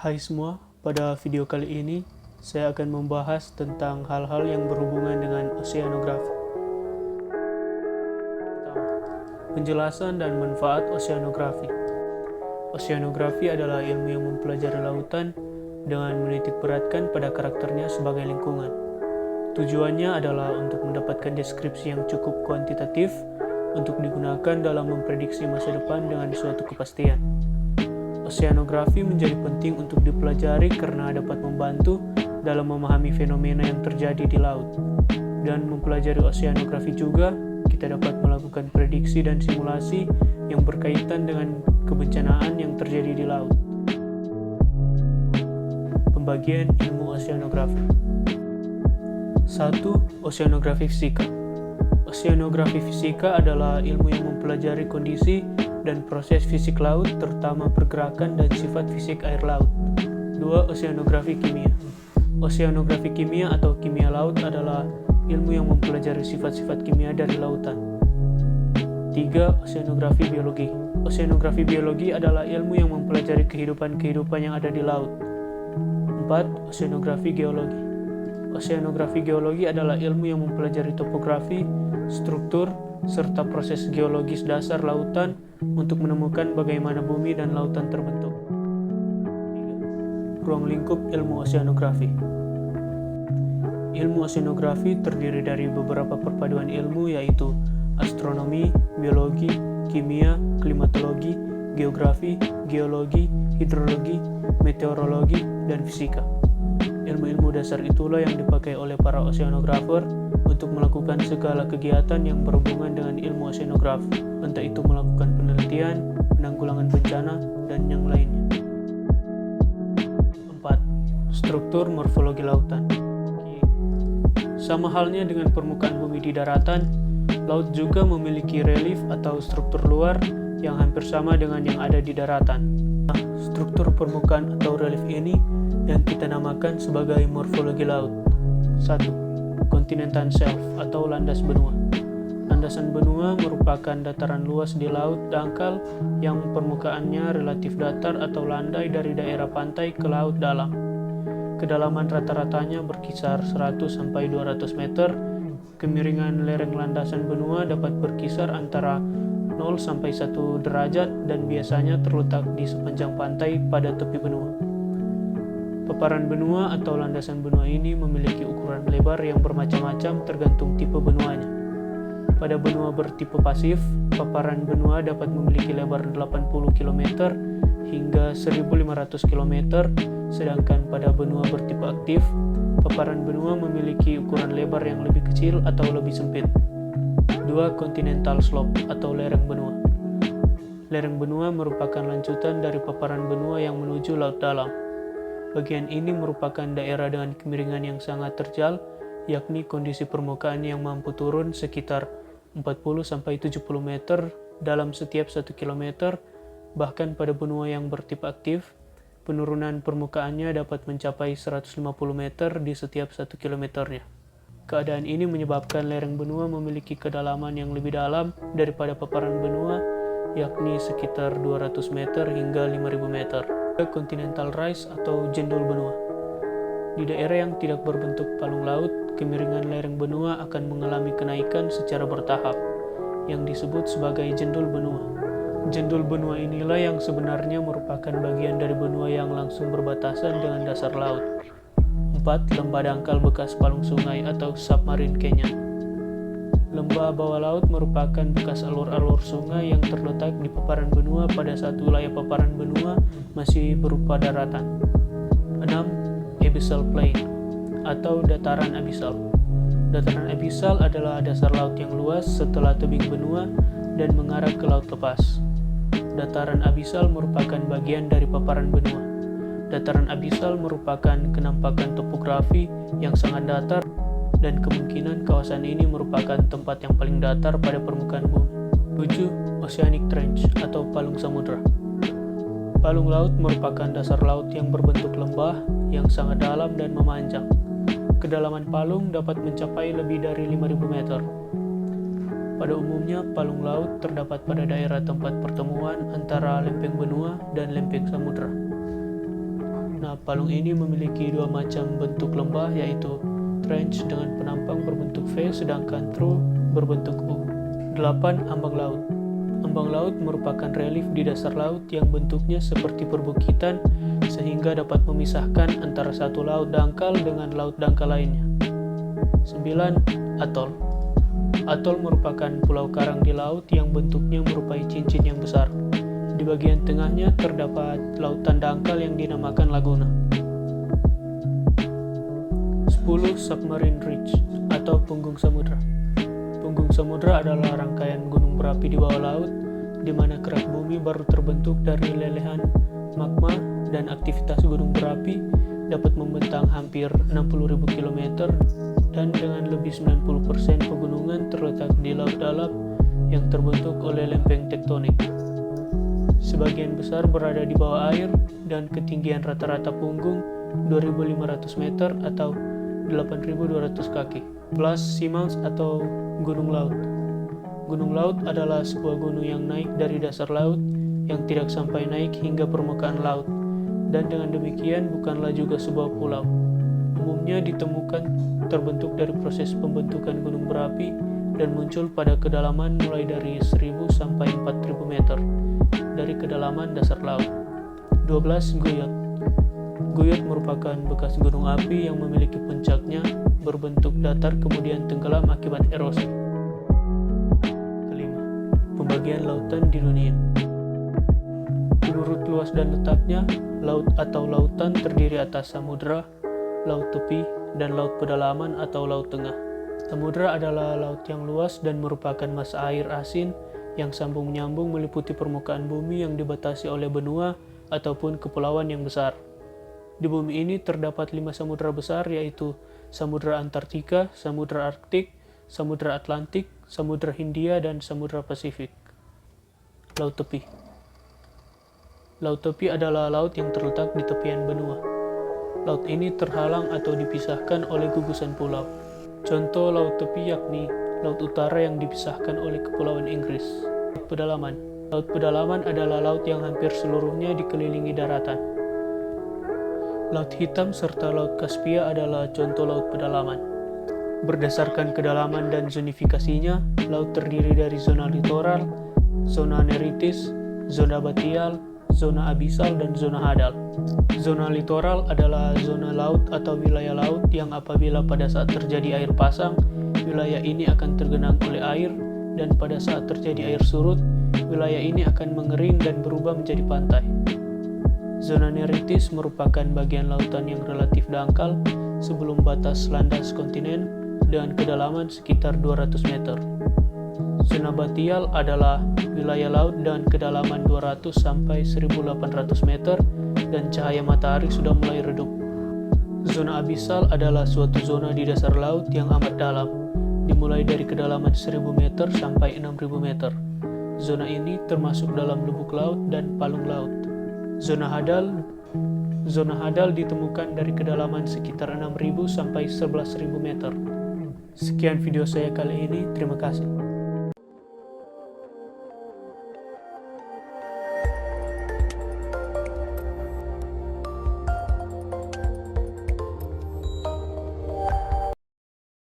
Hai semua, pada video kali ini saya akan membahas tentang hal-hal yang berhubungan dengan oceanografi. Penjelasan dan manfaat oceanografi. Oceanografi adalah ilmu yang mempelajari lautan dengan menitik beratkan pada karakternya sebagai lingkungan. Tujuannya adalah untuk mendapatkan deskripsi yang cukup kuantitatif untuk digunakan dalam memprediksi masa depan dengan suatu kepastian. Oceanografi menjadi penting untuk dipelajari karena dapat membantu dalam memahami fenomena yang terjadi di laut. Dan mempelajari oceanografi juga, kita dapat melakukan prediksi dan simulasi yang berkaitan dengan kebencanaan yang terjadi di laut. Pembagian ilmu oceanografi. 1. Oceanografi fisika. Oceanografi fisika adalah ilmu yang mempelajari kondisi dan proses fisik laut, terutama pergerakan dan sifat fisik air laut. 2. Oceanografi kimia. Oceanografi kimia atau kimia laut adalah ilmu yang mempelajari sifat-sifat kimia dari lautan. 3. Oceanografi biologi. Oceanografi biologi adalah ilmu yang mempelajari kehidupan yang ada di laut. 4. Oceanografi geologi. Oceanografi geologi adalah ilmu yang mempelajari topografi, struktur, serta proses geologis dasar lautan untuk menemukan bagaimana bumi dan lautan terbentuk. Ruang lingkup ilmu oceanografi. Ilmu oceanografi terdiri dari beberapa perpaduan ilmu, yaitu astronomi, biologi, kimia, klimatologi, geografi, geologi, hidrologi, meteorologi, dan fisika. Ilmu-ilmu dasar itulah yang dipakai oleh para oceanografer untuk melakukan segala kegiatan yang berhubungan dengan ilmu oceanografi, entah itu melakukan penelitian, penanggulangan bencana, dan yang lainnya. 4. Struktur morfologi lautan. Sama halnya dengan permukaan bumi di daratan, laut juga memiliki relief atau struktur luar yang hampir sama dengan yang ada di daratan. Struktur permukaan atau relief ini yang kita namakan sebagai morfologi laut. 1. Continental shelf atau landas benua. Landasan benua merupakan dataran luas di laut dangkal yang permukaannya relatif datar atau landai dari daerah pantai ke laut dalam. Kedalaman rata-ratanya berkisar 100-200 meter. Kemiringan lereng landasan benua dapat berkisar antara 0-1 derajat dan biasanya terletak di sepanjang pantai pada tepi benua. Paparan benua atau landasan benua ini memiliki ukuran lebar yang bermacam-macam tergantung tipe benuanya. Pada benua bertipe pasif, paparan benua dapat memiliki lebar 80 km hingga 1500 km, sedangkan pada benua bertipe aktif, paparan benua memiliki ukuran lebar yang lebih kecil atau lebih sempit. 2. Continental slope atau lereng benua. Lereng benua merupakan lanjutan dari paparan benua yang menuju laut dalam. Bagian ini merupakan daerah dengan kemiringan yang sangat terjal, yakni kondisi permukaan yang mampu turun sekitar 40-70 meter dalam setiap 1 km. Bahkan pada benua yang bertipe aktif, penurunan permukaannya dapat mencapai 150 meter di setiap 1 kilometernya. Keadaan ini menyebabkan lereng benua memiliki kedalaman yang lebih dalam daripada paparan benua, yakni sekitar 200 meter hingga 5000 meter. Continental rise atau jendul benua. Di daerah yang tidak berbentuk palung laut, kemiringan lereng benua akan mengalami kenaikan secara bertahap, yang disebut sebagai jendul benua. Jendul benua inilah yang sebenarnya merupakan bagian dari benua yang langsung berbatasan dengan dasar laut. 4. Lembah dangkal bekas palung sungai atau submarine canyon. Lembah bawah laut merupakan bekas alur-alur sungai yang terletak di paparan benua pada saat wilayah paparan benua masih berupa daratan. 6. Abyssal plain atau dataran abisal. Dataran abisal adalah dasar laut yang luas setelah tebing benua dan mengarah ke laut lepas. Dataran abisal merupakan bagian dari paparan benua. Dataran abisal merupakan kenampakan topografi yang sangat datar, dan kemungkinan kawasan ini merupakan tempat yang paling datar pada permukaan bumi. 7. Oceanic Trench atau palung samudra. Palung laut merupakan dasar laut yang berbentuk lembah yang sangat dalam dan memanjang. Kedalaman palung dapat mencapai lebih dari 5000 meter. Pada umumnya, palung laut terdapat pada daerah tempat pertemuan antara lempeng benua dan lempeng samudra. Nah, palung ini memiliki dua macam bentuk lembah, yaitu trench dengan penampang berbentuk V, sedangkan trough berbentuk U. 8. Ambang laut. Ambang laut merupakan relief di dasar laut yang bentuknya seperti perbukitan sehingga dapat memisahkan antara satu laut dangkal dengan laut dangkal lainnya. 9. Atol. Atol merupakan pulau karang di laut yang bentuknya merupai cincin yang besar. Di bagian tengahnya terdapat lautan dangkal yang dinamakan laguna. 10. Submarine ridge atau punggung samudra. Punggung samudra adalah rangkaian gunung berapi di bawah laut, di mana kerak bumi baru terbentuk dari lelehan magma dan aktivitas gunung berapi dapat membentang hampir 60.000 km dan dengan lebih 90% pegunungan terletak di laut dalam yang terbentuk oleh lempeng tektonik. Sebagian besar berada di bawah air dan ketinggian rata-rata punggung 2.500 meter atau 8.200 kaki. 11. Seamounts atau gunung laut. Gunung laut adalah sebuah gunung yang naik dari dasar laut yang tidak sampai naik hingga permukaan laut, dan dengan demikian bukanlah juga sebuah pulau. Umumnya ditemukan terbentuk dari proses pembentukan gunung berapi dan muncul pada kedalaman mulai dari 1.000 sampai 4.000 meter dari kedalaman dasar laut. 12. Guyot. Guyot merupakan bekas gunung api yang memiliki puncaknya berbentuk datar kemudian tenggelam akibat erosi. Kelima, pembagian lautan di dunia. Menurut luas dan letaknya, laut atau lautan terdiri atas samudra, laut tepi, dan laut pedalaman atau laut tengah. Samudra adalah laut yang luas dan merupakan massa air asin yang sambung-menyambung meliputi permukaan bumi yang dibatasi oleh benua ataupun kepulauan yang besar. Di bumi ini terdapat 5 samudra besar, yaitu Samudra Antartika, Samudra Arktik, Samudra Atlantik, Samudra Hindia, dan Samudra Pasifik. Laut tepi. Laut tepi adalah laut yang terletak di tepian benua. Laut ini terhalang atau dipisahkan oleh gugusan pulau. Contoh laut tepi yakni Laut Utara yang dipisahkan oleh Kepulauan Inggris. Laut pedalaman. Laut pedalaman adalah laut yang hampir seluruhnya dikelilingi daratan. Laut Hitam serta Laut Kaspia adalah contoh laut pedalaman. Berdasarkan kedalaman dan zonifikasinya, laut terdiri dari zona litoral, zona neritis, zona batial, zona abisal, dan zona hadal. Zona litoral adalah zona laut atau wilayah laut yang apabila pada saat terjadi air pasang, wilayah ini akan tergenang oleh air, dan pada saat terjadi air surut, wilayah ini akan mengering dan berubah menjadi pantai. Zona neritis merupakan bagian lautan yang relatif dangkal sebelum batas landas kontinen dengan kedalaman sekitar 200 meter. Zona batial adalah wilayah laut dengan kedalaman 200 sampai 1.800 meter dan cahaya matahari sudah mulai redup. Zona abisal adalah suatu zona di dasar laut yang amat dalam, dimulai dari kedalaman 1.000 meter sampai 6.000 meter. Zona ini termasuk dalam lubuk laut dan palung laut. Zona hadal ditemukan dari kedalaman sekitar 6.000 sampai 11.000 meter. Sekian video saya kali ini, terima kasih.